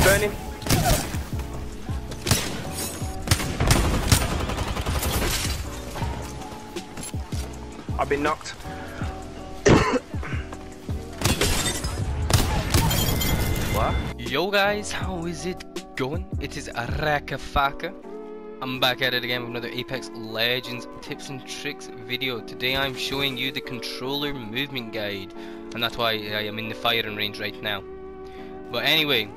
Burn him. I've been knocked. What? Yo guys, how is it going? It is RakaFaka. I'm back at it again with another Apex Legends tips and tricks video. Today I'm showing you the controller movement guide, and that's why I am in the firing range right now. But anyway,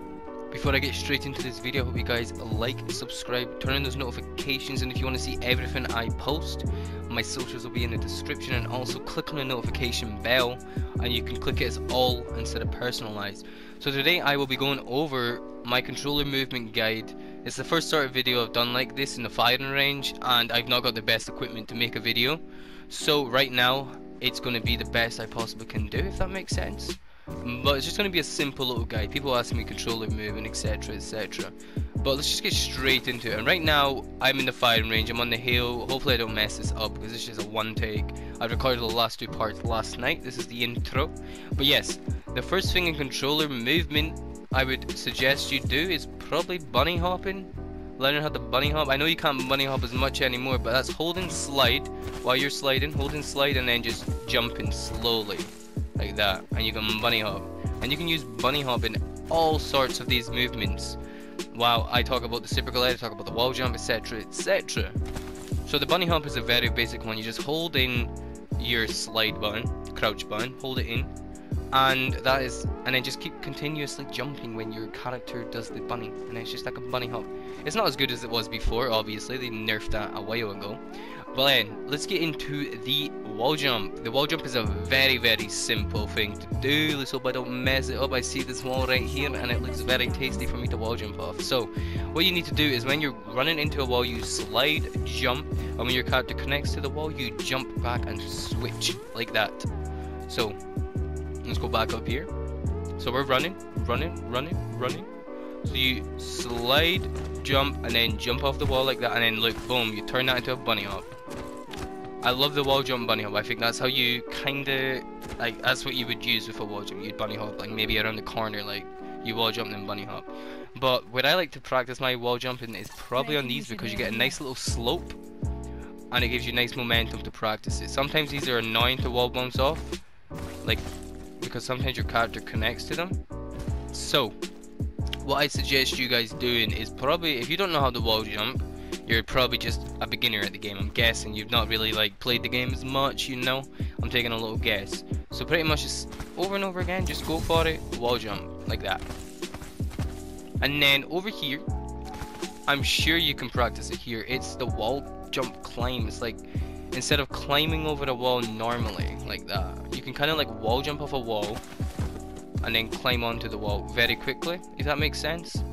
before I get straight into this video, I hope you guys like, subscribe, turn on those notifications, and if you want to see everything I post, my socials will be in the description, and also click on the notification bell and you can click it as all instead of personalized. So today I will be going over my controller movement guide. It's the first sort of video I've done like this in the firing range, and I've not got the best equipment to make a video, so right now it's going to be the best I possibly can do, if that makes sense. But it's just going to be a simple little guide. People ask me controller movement, etc, etc, but let's just get straight into it. And right now I'm in the firing range, I'm on the hill. Hopefully I don't mess this up because this is a one take. I recorded the last two parts last night. This is the intro. But yes, the first thing in controller movement I would suggest you do is probably bunny hopping. Learning how to bunny hop. I know you can't bunny hop as much anymore, but that's holding slide while you're sliding, holding slide and then just jumping slowly like that, and you can bunny hop. And you can use bunny hop in all sorts of these movements. While I talk about the super glide, I talk about the wall jump, etc, etc. So the bunny hop is a very basic one. You just hold in your slide button, crouch button, hold it in, and that is, and then just keep continuously jumping when your character does the bunny, and it's just like a bunny hop. It's not as good as it was before, obviously, they nerfed that a while ago. But then, let's get into the wall jump. The wall jump is a very, very simple thing to do. Let's hope I don't mess it up. I see this wall right here, and it looks very tasty for me to wall jump off. So, what you need to do is when you're running into a wall, you slide, jump, and when your character connects to the wall, you jump back and switch, like that. So, let's go back up here. So we're running. So you slide, jump, and then jump off the wall like that, and then look, boom, you turn that into a bunny hop. I love the wall jump bunny hop. I think that's how you kinda, like, that's what you would use with a wall jump. You'd bunny hop, like maybe around the corner, like you wall jump and then bunny hop. But where I like to practice my wall jumping is probably on these, because you get a nice little slope and it gives you nice momentum to practice it. Sometimes these are annoying to wall bounce off, like, because sometimes your character connects to them. So what I suggest you guys doing is, probably if you don't know how to wall jump, you're probably just a beginner at the game. I'm guessing you've not really like played the game as much, you know. I'm taking a little guess. So pretty much just over and over again, just go for it, wall jump like that. And then over here, I'm sure you can practice it here. It's the wall jump climb. It's like, instead of climbing over the wall normally like that, you can kind of like wall jump off a wall and then climb onto the wall very quickly, if that makes sense.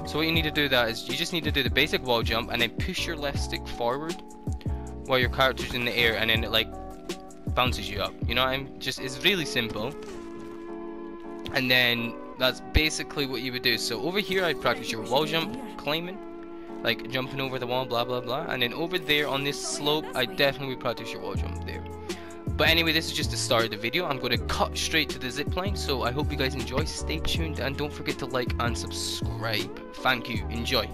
So what you need to do that is, you just need to do the basic wall jump and then push your left stick forward while your character's in the air, and then it like bounces you up, you know. I'm just, it's really simple. And then that's basically what you would do. So over here I'd practice your wall jump climbing, like jumping over the wall, blah blah blah, and then over there on this slope I definitely would practice your wall jump there. But anyway, this is just the start of the video. I'm going to cut straight to the zipline, so I hope you guys enjoy. Stay tuned and don't forget to like and subscribe. Thank you. Enjoy.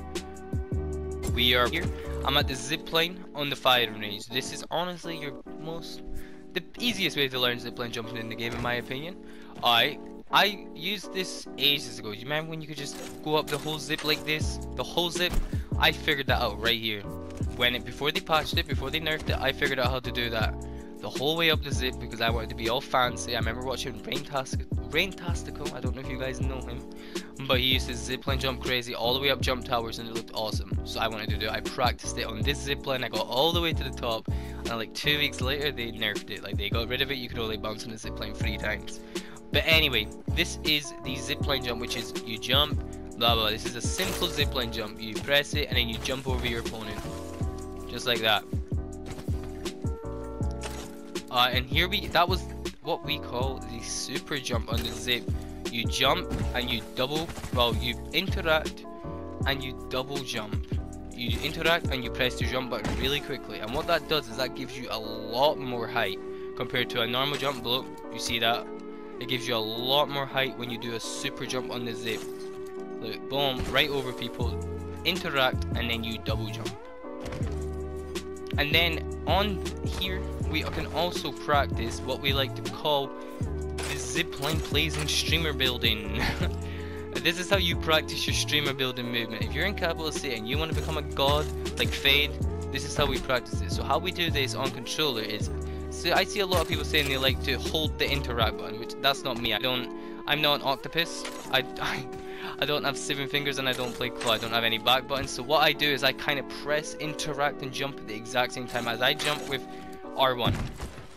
We are here. I'm at the zipline on the firing range. This is honestly the easiest way to learn zipline jumping in the game, in my opinion. I used this ages ago. You remember when you could just go up the whole zip like this? The whole zip? I figured that out right here. Before they patched it, before they nerfed it, I figured out how to do that the whole way up the zip, because I wanted to be all fancy. I remember watching Raintastico, I don't know if you guys know him, but he used to zipline jump crazy all the way up jump towers, and it looked awesome. So I wanted to do it. I practiced it on this zipline. I got all the way to the top, and like 2 weeks later they nerfed it. Like, they got rid of it. You could only bounce on the zipline 3 times. But anyway, this is the zipline jump, which is you jump, blah blah. This is a simple zipline jump. You press it and then you jump over your opponent, just like that. And here that was what we call the super jump on the zip. You jump and you double, well, you interact and you double jump. You interact and you press your jump button really quickly, and what that does is that gives you a lot more height compared to a normal jump. Look, you see that? It gives you a lot more height when you do a super jump on the zip. Look, boom, right over people, interact, and then you double jump. And then on here, we can also practice what we like to call the zipline plays in streamer building. This is how you practice your streamer building movement. If you're in Capital City and you want to become a god like Fade, this is how we practice it. So how we do this on controller is, so I see a lot of people saying they like to hold the interact button, which that's not me. I'm not an octopus. I don't have 7 fingers and I don't play claw. I don't have any back buttons. So what I do is I kind of press interact and jump at the exact same time as I jump with R1.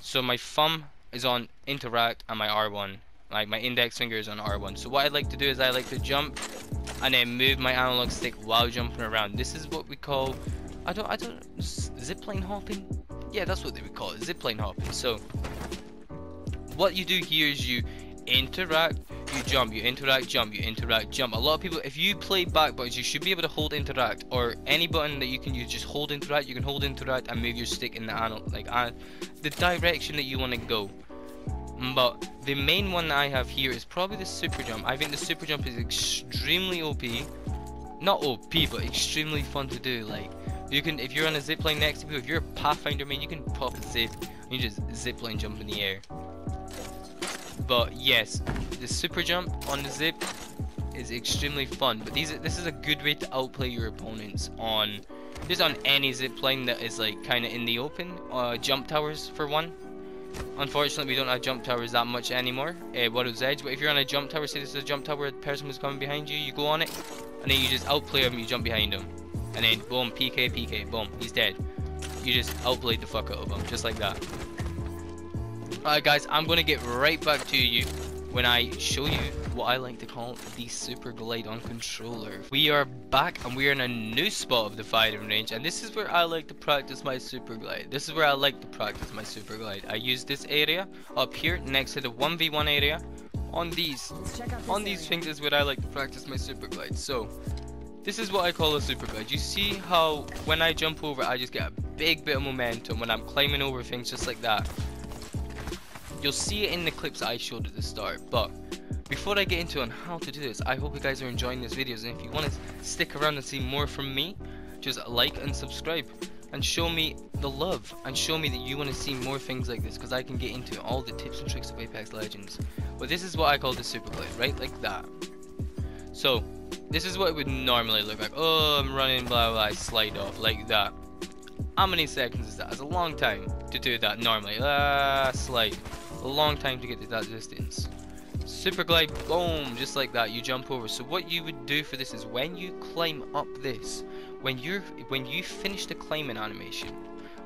So my thumb is on interact and my R1. Like my index finger is on R1. So what I like to do is I like to jump and then move my analog stick while jumping around. This is what we call, zipline hopping? Yeah, that's what they would call it, zipline hopping. So what you do here is you interact, you jump, you interact, jump, you interact, jump. A lot of people, if you play back buttons, you should be able to hold interact, or any button that you can use, just hold interact. You can hold interact and move your stick in the the direction that you want to go. But the main one that I have here is probably the super jump. I think the super jump is extremely OP. Not OP, but extremely fun to do. Like, you can, if you're on a zipline next to people, if you're a Pathfinder main, you can pop a zip and you just zipline jump in the air. But yes, the super jump on the zip is extremely fun. But this is a good way to outplay your opponents on just on any zipline that is like kind of in the open. Jump towers for one. Unfortunately, we don't have jump towers that much anymore. Waddle's Edge. But if you're on a jump tower, say this is a jump tower, the person who's coming behind you, you go on it, and then you just outplay him. You jump behind him, and then boom, PK, PK, boom, he's dead. You just outplayed the fuck out of him, just like that. Alright guys, I'm gonna get right back to you when I show you what I like to call the super glide on controller. We are back and we are in a new spot of the firing range, and this is where I like to practice my super glide. This is where I like to practice my super glide. I use this area up here next to the 1v1 area. On these things is where I like to practice my super glide. So this is what I call a super glide. You see how when I jump over, I just get a big bit of momentum when I'm climbing over things just like that. You'll see it in the clips I showed at the start, but before I get into on how to do this, I hope you guys are enjoying these videos, and if you want to stick around and see more from me, just like and subscribe and show me the love and show me that you want to see more things like this, because I can get into all the tips and tricks of Apex Legends. But this is what I call the super glide, right, like that. So this is what it would normally look like. Oh, I'm running, blah blah, I slide off like that. How many seconds is that? It's a long time to do that normally. Slide. A long time to get to that distance. Super glide, boom, just like that, you jump over. So what you would do for this is when you climb up this, when you finish the climbing animation,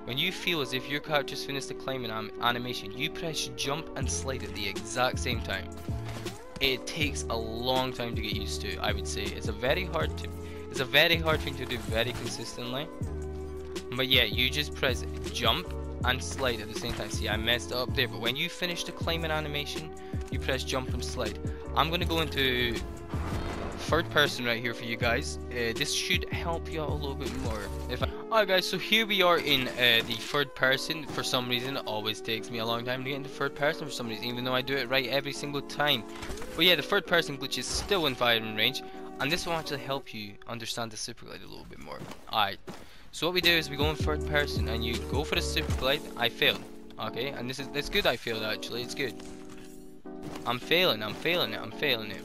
when you feel as if your character's finished the climbing animation, you press jump and slide at the exact same time. It takes a long time to get used to, I would say. It's a very hard thing to do very consistently. But yeah, you just press jump and slide at the same time. See, I messed up there, but when you finish the climbing animation, you press jump and slide. I'm gonna go into third person right here for you guys. This should help you out a little bit more. Alright guys, so here we are in the third person. For some reason, it always takes me a long time to get into third person for some reason, even though I do it right every single time. But yeah, the third person glitch is still in firing range, and this will actually help you understand the super glide a little bit more. Alright. So what we do is we go in third person and you go for the super glide. I failed, okay, and it's good I failed actually, it's good. I'm failing it.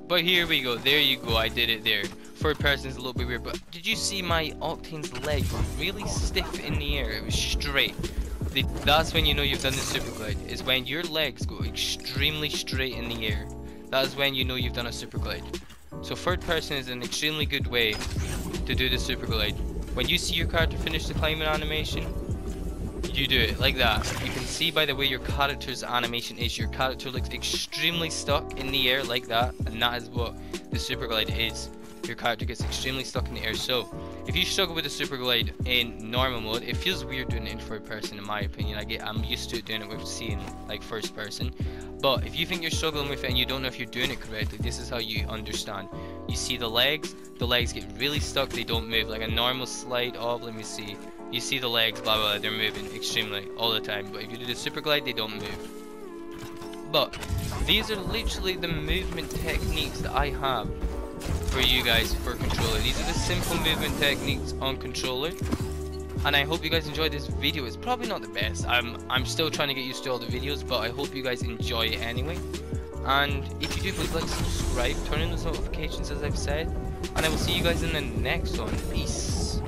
But here we go, there you go, I did it there. Third person is a little bit weird, but did you see my Octane's leg were really stiff in the air? It was straight. That's when you know you've done the super glide, is when your legs go extremely straight in the air. That is when you know you've done a super glide. So third person is an extremely good way to do the super glide. When you see your character finish the climbing animation, you do it like that. You can see by the way your character's animation is, your character looks extremely stuck in the air like that, and that is what the super glide is. Your character gets extremely stuck in the air. So if you struggle with the super glide in normal mode, it feels weird doing it in third person in my opinion. I'm used to doing it with seeing like first person. But if you think you're struggling with it and you don't know if you're doing it correctly, this is how you understand. You see the legs get really stuck, they don't move. Like a normal slide off, let me see. You see the legs, blah blah, they're moving extremely all the time. But if you do the super glide, they don't move. But These are literally the movement techniques that I have for you guys for controller. These are the simple movement techniques on controller. And I hope you guys enjoyed this video. It's probably not the best. I'm still trying to get used to all the videos, but I hope you guys enjoy it anyway. And if you do, please like, subscribe, turn on those notifications as I've said. And I will see you guys in the next one. Peace.